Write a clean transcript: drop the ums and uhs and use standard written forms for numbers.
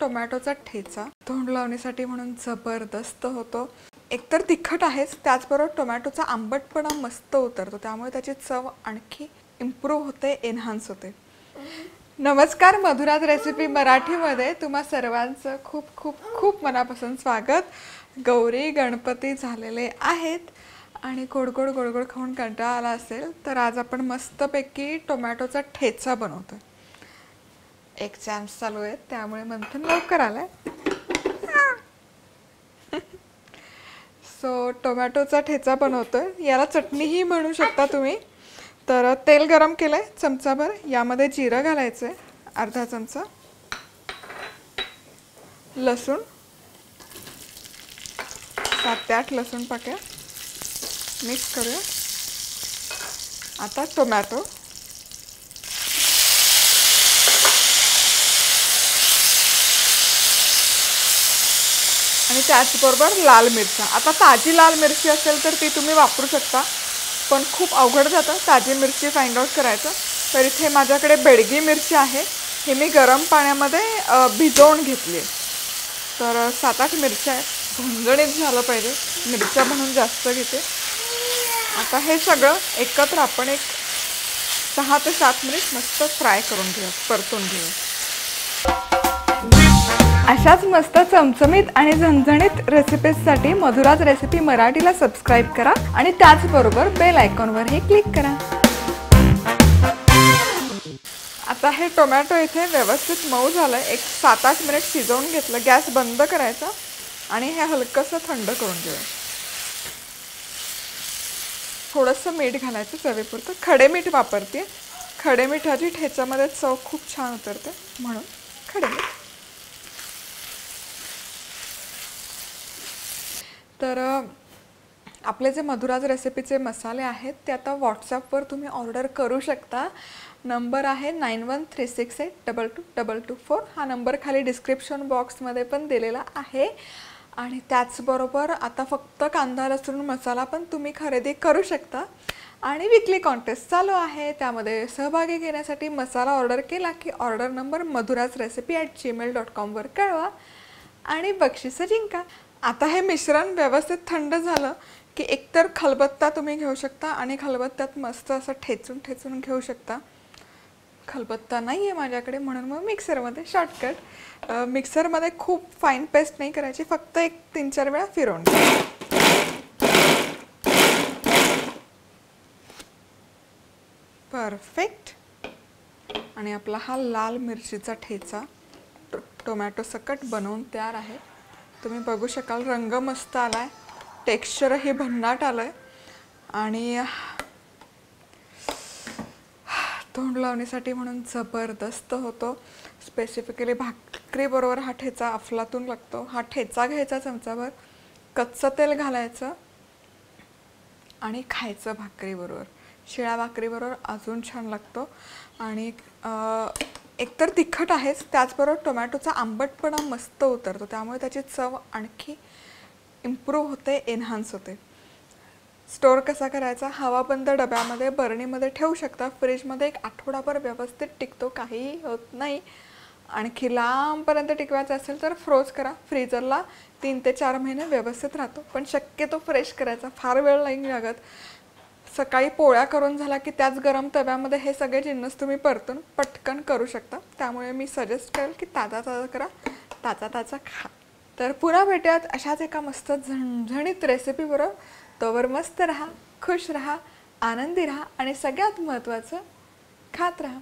टोमॅटोचा ठेचा तोंड लावण्यासाठी म्हणून जबरदस्त होतो। एकतर तिखट आहेच, त्याचबरोबर टोमॅटोचा आंबटपणा मस्त उतरतो, त्यामुळे त्याची चव आणखी इम्प्रूव्ह होते, एनहान्स होते। नमस्कार, मधुराज रेसिपी मराठीमध्ये तुम्हा सर्वांचं खूप खूप खूप मनापासून स्वागत। गौरी गणपती झालेले आहेत आणि गोड गोड खाऊन कंटाळा आला असेल तर आज आपण मस्तपैकी टोमॅटोचा ठेचा बनवतोय। एक्झाम्स चालू आहेत त्यामुळे मंथन लवकर आलाय। सो टोमॅटोचा ठेचा बनवतोय, याला चटणीही म्हणू शकता तुम्ही। तर तेल गरम केलंय चमचाभर, यामध्ये जिरं घालायचंय अर्धा चमचा, लसूण 7 ते 8 लसूण पाकळ्या मिक्स करूया। आता टोमॅटो, आणि त्याचबरोबर लाल मिरच्या। आता ताजी लाल मिरची असेल तर ती तुम्ही वापरू शकता, पण खूप अवघड जातं ताजी मिरची फाइंड आउट करायचं। तर इथे माझ्याकडे बेडगी मिरची आहे, हे मी गरम पाण्यामध्ये भिजवून घेतली। तर 7-8 मिरच्या आहेत, झणझणीत झालं पाहिजे, मिरच्या म्हणून जास्त घेते। आता हे सगळं एकत्र आपण एक 6 ते 7 मिनिट मस्त फ्राय करून घेऊया, परतून घेऊया। अशाच मस्त चमचमीत आणि झणझणीत रेसिपीजसाठी मधुराज रेसिपी मराठीला सबस्क्राइब करा आणि त्याचबरोबर बेल आयकॉनवरही क्लिक करा। आता हे टोमॅटो इथे व्यवस्थित मऊ झालंय, एक 7-8 मिनिट शिजवून घेतलं। गॅस बंद करायचा आणि हे हलकंसं थंड करून घेऊया। थोडंसं मीठ घालायचं चवीपुरतं, खडे मीठ वापरते। खडे मिठाची ठेच्यामध्ये चव खूप छान उतरते, म्हणून खडे मीठ। तर आपले जे मधुराज रेसिपीचे मसाले आहेत ते आता व्हॉट्सॲपवर तुम्ही ऑर्डर करू शकता। नंबर आहे 9136822224। हा नंबर खाली डिस्क्रिप्शन बॉक्समध्ये पण दिलेला आहे। आणि त्याचबरोबर आता फक्त कांदा लसूण मसाला पण तुम्ही खरेदी करू शकता। आणि वीकली कॉन्टेस्ट चालू आहे, त्यामध्ये सहभागी घेण्यासाठी मसाला ऑर्डर केला की ऑर्डर नंबर madhurajrecipe@gmail.com वर कळवा आणि बक्षीस जिंका। आता हे मिश्रण व्यवस्थित थंड झालं की एकतर खलबत्ता तुम्ही घेऊ शकता आणि खलबत्त्यात मस्त असं ठेचून घेऊ शकता। खलबत्ता नाही आहे माझ्याकडे म्हणून मग मिक्सरमध्ये शॉर्टकट। मिक्सरमध्ये खूप फाईन पेस्ट नाही करायची, फक्त एक 3-4 वेळा फिरवून घ्या। परफेक्ट। आणि आपला हा लाल मिरचीचा ठेचा टोमॅटो सकट बनवून तयार आहे। तुम्ही बघू शकाल रंग मस्त आलाय, टेक्स्चरही भन्नाट आलंय आणि तोंड लावण्यासाठी म्हणून जबरदस्त होतो। स्पेसिफिकली भाकरी बरोबर हा ठेचा अफलातून लागतो। हा ठेचा घ्यायचा चमचाभर, कच्चं तेल घालायचं आणि खायचं भाकरी बरोबर। शिळ्या भाकरी बरोबर अजून छान लागतो। आणि एकतर तिखट आहेच, त्याचबरोबर टोमॅटोचा आंबटपणा मस्त उतरतो, त्यामुळे त्याची चव आणखी इम्प्रूव्ह होते, एनहान्स होते। स्टोर कसा करायचा, हवाबंद डब्यामध्ये बरणीमध्ये ठेवू शकता। फ्रीजमध्ये 1 आठवडाभर व्यवस्थित टिकतो, काहीही होत नाही। आणखी लांबपर्यंत टिकवायचं असेल तर फ्रोज करा, फ्रीजरला 3 ते 4 महिने व्यवस्थित राहतो। पण शक्यतो फ्रेश करायचा, फार वेळ नाही लागत। सकाळी पोळ्या करून झाला की त्याच गरम तव्यामध्ये हे सगळे जिन्नस तुम्ही परतून पटकन करू शकता। त्यामुळे मी सजेस्ट करेल की ताजा करा, ताजा खा। तर पुन्हा भेटूयात अशाच एका मस्त झणझणीत रेसिपी बरोबर। तोवर मस्त रहा, खुश रहा, आनंदी रहा आणि सगळ्यात महत्त्वाचं खात रहा।